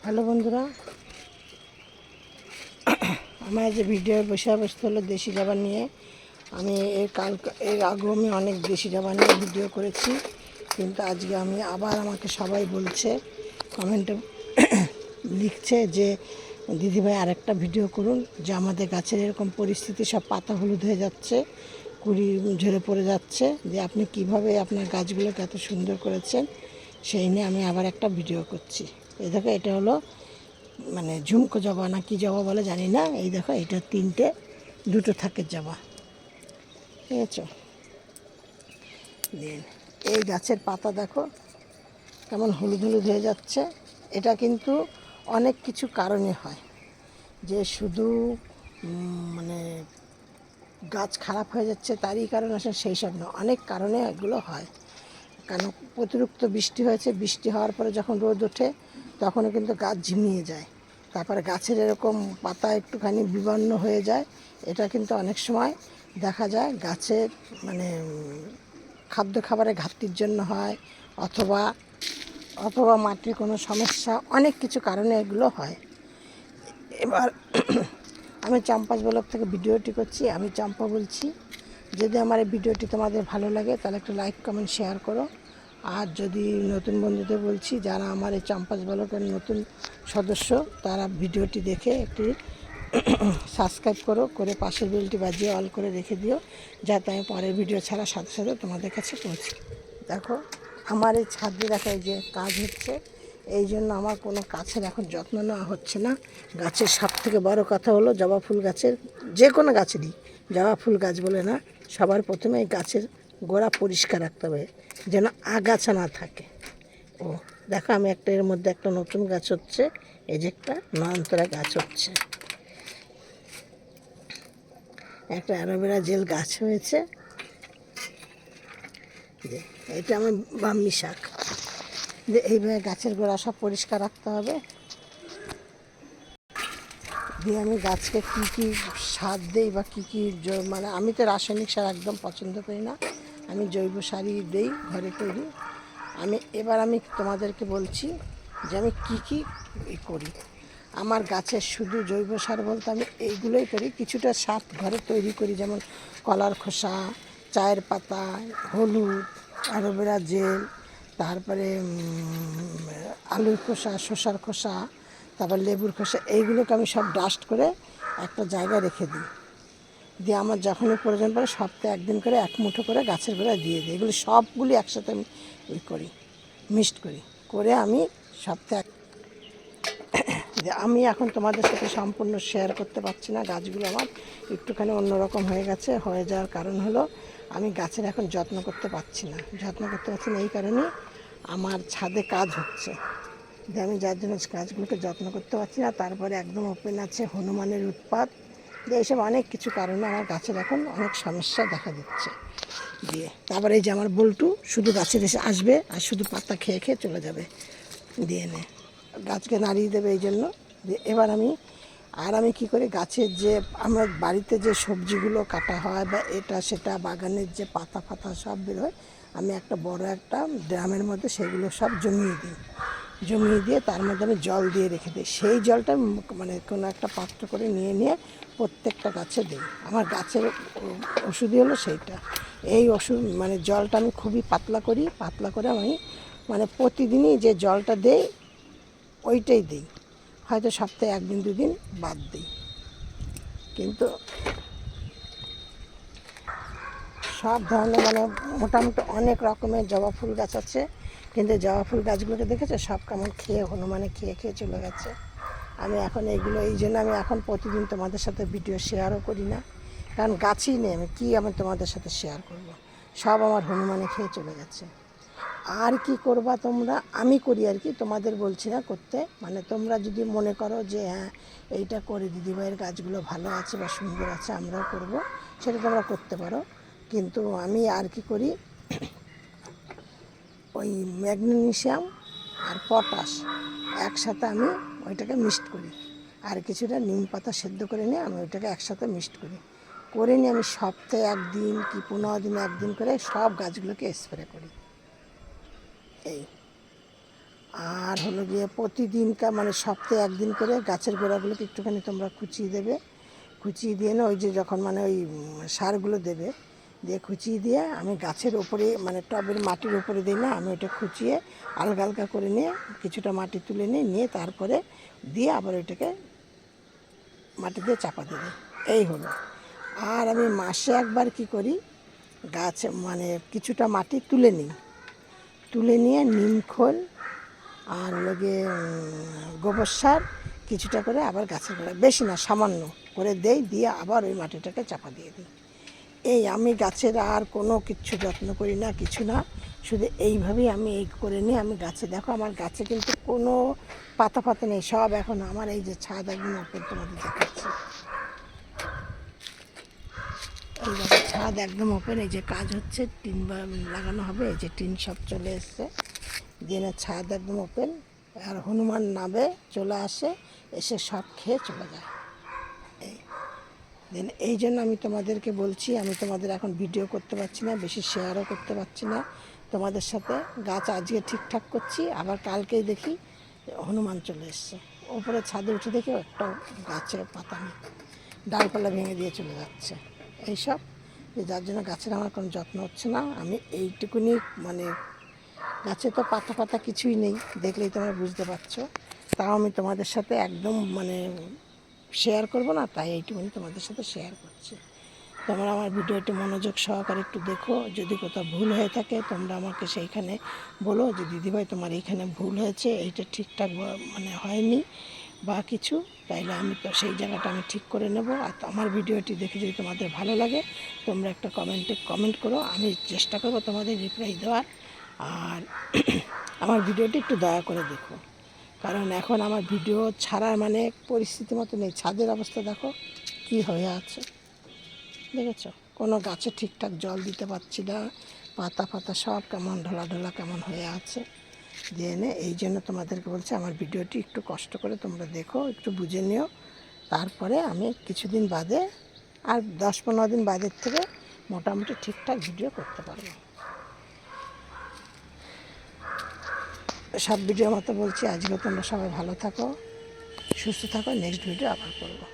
Hello বন্ধুরা, আমার যে ভিডিওর বিষয়বস্তু হলো দেশি জাবা নিয়ে। আমি এর আগেও আমি অনেক দেশি জাবা নিয়ে ভিডিও করেছি, কিন্তু আজকে আবার আমাকে সবাই বলছে, কমেন্টে লিখছে যে দিদিভাই আরেকটা ভিডিও করুন, যে আমাদের গাছের এরকম পরিস্থিতি, সব পাতা হলুদ হয়ে যাচ্ছে, কুড়ি ঝরে পড়ে যাচ্ছে, যে আপনি কিভাবে আপনার গাছগুলোকে এত সুন্দর করেছেন, সেই নিয়ে আমি আবার একটা ভিডিও করছি। এই দেখো, এটা হলো মানে ঝুমকো জবা না কি জবা বলে জানি না। এই দেখো, এটা দুটো থাকে জবা, ঠিক আছে। দিন এই গাছের পাতা দেখো কেমন হলুদ হলুদ হয়ে যাচ্ছে। এটা কিন্তু অনেক কিছু কারণে হয়, যে শুধু মানে গাছ খারাপ হয়ে যাচ্ছে তারই কারণ আছে সেই সব না, অনেক কারণে এগুলো হয়। কারণ অতিরিক্ত বৃষ্টি হয়েছে, বৃষ্টি হওয়ার পরে যখন রোদ ওঠে তখনও কিন্তু গাছ ঝিমিয়ে যায়। তারপরে গাছের এরকম পাতা একটুখানি বিবর্ণ হয়ে যায়। এটা কিন্তু অনেক সময় দেখা যায় গাছের মানে খাবারের ঘাটতির জন্য হয়, অথবা অথবা মাটির কোনো সমস্যা, অনেক কিছু কারণে এগুলো হয়। এবার আমি চম্পাস ব্লগ থেকে ভিডিওটি করছি, আমি চম্পা বলছি। যদি আমার এই ভিডিওটি তোমাদের ভালো লাগে তাহলে একটু লাইক কমেন্ট শেয়ার করো। আর যদি নতুন বন্ধুদের বলছি, যারা আমার এই চম্পাস ব্লগের নতুন সদস্য, তারা ভিডিওটি দেখে একটি সাবস্ক্রাইব করে পাশের বেলটি বাজিয়ে অল করে রেখে দিও, যাতে আমি পরের ভিডিও ছাড়ার সাথে সাথে তোমাদের কাছে পৌঁছি। দেখো, আমার এই ছাদে দেখা যে কাজ হচ্ছে, এই জন্য আমার কোনো গাছের এখন যত্ন নেওয়া হচ্ছে না। গাছের সবথেকে বড় কথা হলো, জবা ফুল গাছের, যে কোনো গাছেরই, জবা ফুল গাছ বলে না, সবার প্রথমে এই গাছের গোড়া পরিষ্কার রাখতে হবে, যেন আগাছা না থাকে। ও দেখো, আমি একটা এর মধ্যে একটা নতুন গাছ হচ্ছে, এই যে একটা নয়নতারা গাছ হচ্ছে, একটা অ্যালোভেরা জেল গাছ হয়েছে, যে এটা আমার ব্রাহ্মী শাক। যে এইভাবে গাছের গোড়া সব পরিষ্কার রাখতে হবে। দিয়ে আমি গাছকে কী কী সার দিই বা কী কী মানে আমি তো রাসায়নিক সার একদম পছন্দ করি না, আমি জৈব সারই দিই, ঘরে তৈরি। আমি তোমাদেরকে বলছি যে আমি কী কী করি। আমার গাছের শুধু জৈব সার বলতে আমি এইগুলোই করি। কিছুটা সার ঘরে তৈরি করি, যেমন কলার খোসা, চায়ের পাতা, হলুদ, অ্যালোভেরা জেল, তারপরে আলুর খোসা, শসার খোসা, তারপর লেবুর খোসা, এইগুলোকে আমি সব ডাস্ট করে একটা জায়গায় রেখে দিই। দিয়ে আমার যখনই প্রয়োজন পড়ে সপ্তাহে একদিন করে এক মুঠো করে গাছের গোড়ায় দিয়ে দিই। এগুলি সবগুলি একসাথে আমি করি, মিক্সড করে আমি সপ্তাহে আমি এখন তোমাদের সাথে সম্পূর্ণ শেয়ার করতে পারছি না। গাছগুলো আমার একটুখানি অন্যরকম হয়ে গেছে। হয়ে যাওয়ার কারণ হলো, আমি গাছের এখন যত্ন করতে পারছি না। এই কারণেই আমার ছাদে কাজ হচ্ছে, যে আমি যার জন্য গাছগুলোকে যত্ন করতে পারছি না। তারপরে একদম ওপেন আছে হনুমানের উৎপাত, যে এইসব অনেক কিছু কারণে আমার গাছের এখন অনেক সমস্যা দেখা দিচ্ছে। দিয়ে তারপরে এই যে আমার বল্টু শুধু গাছের এসে আসবে আর শুধু পাতা খেয়ে খেয়ে চলে যাবে, দিয়ে গাছকে নাড়িয়ে দেবে। এই জন্য এবার আমি কী করি, গাছের যে আমার বাড়িতে যে সবজিগুলো কাটা হয় বা এটা সেটা বাগানের যে পাতা ফাতা সব বেরোয়, আমি একটা বড় একটা ড্রামের মধ্যে সেগুলো সব জমিয়ে দিয়ে তার মধ্যে আমি জল দিয়ে রেখে দিই। সেই জলটা মানে কোনো একটা পাত্র করে নিয়ে প্রত্যেকটা গাছে দিই। আমার গাছের ওষুধই হলো সেইটা। এই ওষুধ মানে জলটা আমি খুবই পাতলা করে আমি মানে প্রতিদিনই যে জলটা দেই ওইটাই দিই, হয়তো সপ্তাহে একদিন দুদিন বাদ দিই। কিন্তু সব ধরনের মানে মোটামুটি অনেক রকমের জবা ফুল গাছ আছে, কিন্তু জবা ফুল গাছগুলোকে দেখেছো সব কেমন হনুমানে খেয়ে খেয়ে চলে গেছে। আমি এখন এই জন্য আমি এখন প্রতিদিন তোমাদের সাথে ভিডিও শেয়ারও করি না, কারণ গাছই নেই, আমি তোমাদের সাথে শেয়ার করব। সব আমার হনুমানে খেয়ে চলে গেছে। আর কি করবা তোমরা, আমি করি আর কি, তোমাদের বলছি না করতে। মানে তোমরা যদি মনে করো যে হ্যাঁ এইটা করে দিদিভাইয়ের গাছগুলো ভালো আছে বা সুন্দর আছে, আমরাও করব, সেটা তোমরা করতে পারো। কিন্তু আমি আর কি করি, ওই ম্যাগনেসিয়াম আর পটাশ একসাথে আমি ওইটাকে মিক্সড করি, আর কিছুটা নিম পাতা সেদ্ধ করে নিয়ে আমি ওইটাকে একসাথে মিক্সড করে নিয়ে আমি সপ্তাহে একদিন কি 15 দিনে একদিন করে সব গাছগুলোকে স্প্রে করি। এই আর হলো গিয়ে প্রতিদিনকার মানে সপ্তাহে একদিন করে গাছের গোড়াগুলোকে একটুখানি তোমরা কুচিয়ে দেবে, কুচিয়ে দিয়ে না ওই যে যখন মানে ওই সারগুলো দেবে দিয়ে কুচিয়ে দিয়ে আমি গাছের ওপরে মানে টবের মাটির উপরে দিই না, আমি ওটা খুঁচিয়ে আলগা আলগা করে নিয়ে কিছুটা মাটি তুলে নিয়ে তারপরে দিয়ে আবার ওইটাকে মাটি দিয়ে চাপা দেবে, এই হলো। আর আমি মাসে একবার কি করি, গাছ মানে কিছুটা মাটি তুলে নিই, তুলে নিয়ে নিম খোল আর লগে গোবর সার কিছুটা করে আবার গাছের গোড়ায়, বেশি না সামান্য করে দেই, দিয়ে আবার ওই মাটিটাকে চাপা দিয়ে দিই। এই আমি গাছের আর কোনো কিচ্ছু যত্ন করি না, কিছু না, শুধু এইভাবেই আমি এই করে নিয়ে আমি গাছে, দেখো আমার গাছে কিন্তু কোনো পাতা ফাতা নেই, সব এখন আমার এই যে ছাদ একদম ওপেন, তোমাদের দেখাচ্ছি, এই দেখো ছাদ একদম ওপেন, এই যে কাজ হচ্ছে টিন লাগানো হবে, এই যে টিন সব চলে এসছে, দিনে ছাদ একদম ওপেন। আর হনুমান নামে চলে আসে, এসে সব খেয়ে চলে যায়। দেন এই জন্য আমি তোমাদেরকে বলছি, আমি তোমাদের এখন ভিডিও করতে পারছি না, বেশি শেয়ারও করতে পারছি না তোমাদের সাথে। গাছ আজকে ঠিকঠাক করছি, আবার কালকেই দেখি হনুমান চলে এসছে, ওপরে ছাদে উঠে দেখি একটা গাছে পাতা নেই, ডালপালা ভেঙে দিয়ে চলে যাচ্ছে। এইসব যে যার জন্য গাছের আমার কোনো যত্ন হচ্ছে না। আমি এইটুকুনি মানে গাছে তো পাতা পাতা কিছুই নেই, দেখলেই তোমরা বুঝতে পারছো, তাও আমি তোমাদের সাথে একদম মানে শেয়ার করব না, তাই এইটুকুনি তোমাদের সাথে শেয়ার করছি। তোমরা আমার ভিডিওটি মনোযোগ সহকারে একটু দেখো, যদি কোথাও ভুল হয়ে থাকে তোমরা আমাকে সেইখানে বলো যে দিদিভাই তোমার এইখানে ভুল হয়েছে, এইটা ঠিকঠাক মানে হয়নি বা কিছু, তাইলে আমি তো সেই জায়গাটা আমি ঠিক করে নেব। আর আমার ভিডিওটি দেখে যদি তোমাদের ভালো লাগে তোমরা একটা কমেন্ট করো, আমি চেষ্টা করব তোমাদের রিপ্লাই দেওয়ার। আর আমার ভিডিওটি একটু দয়া করে দেখো, কারণ এখন আমার ভিডিও ছাড়ার মানে পরিস্থিতি মতো নেই। ছাদের অবস্থা দেখো কী হয়ে আছে, দেখেছো, কোনো গাছে ঠিকঠাক জল দিতে পারছি না, পাতা ফাতা সব কেমন ঢোলা ঢোলা কেমন হয়ে আছে। দিয়ে এনে এই জন্য তোমাদেরকে বলছি আমার ভিডিওটি একটু কষ্ট করে তোমরা দেখো, একটু বুঝে নিও, তারপরে আমি কিছুদিন বাদে আর 10-15 দিন বাদের থেকে মোটামুটি ঠিকঠাক ভিডিও করতে পারবো। সব ভিডিও মতো বলছি, আজকে তোমরা সবাই ভালো থাকো, সুস্থ থাকো, নেক্সট ভিডিও আবার করবো।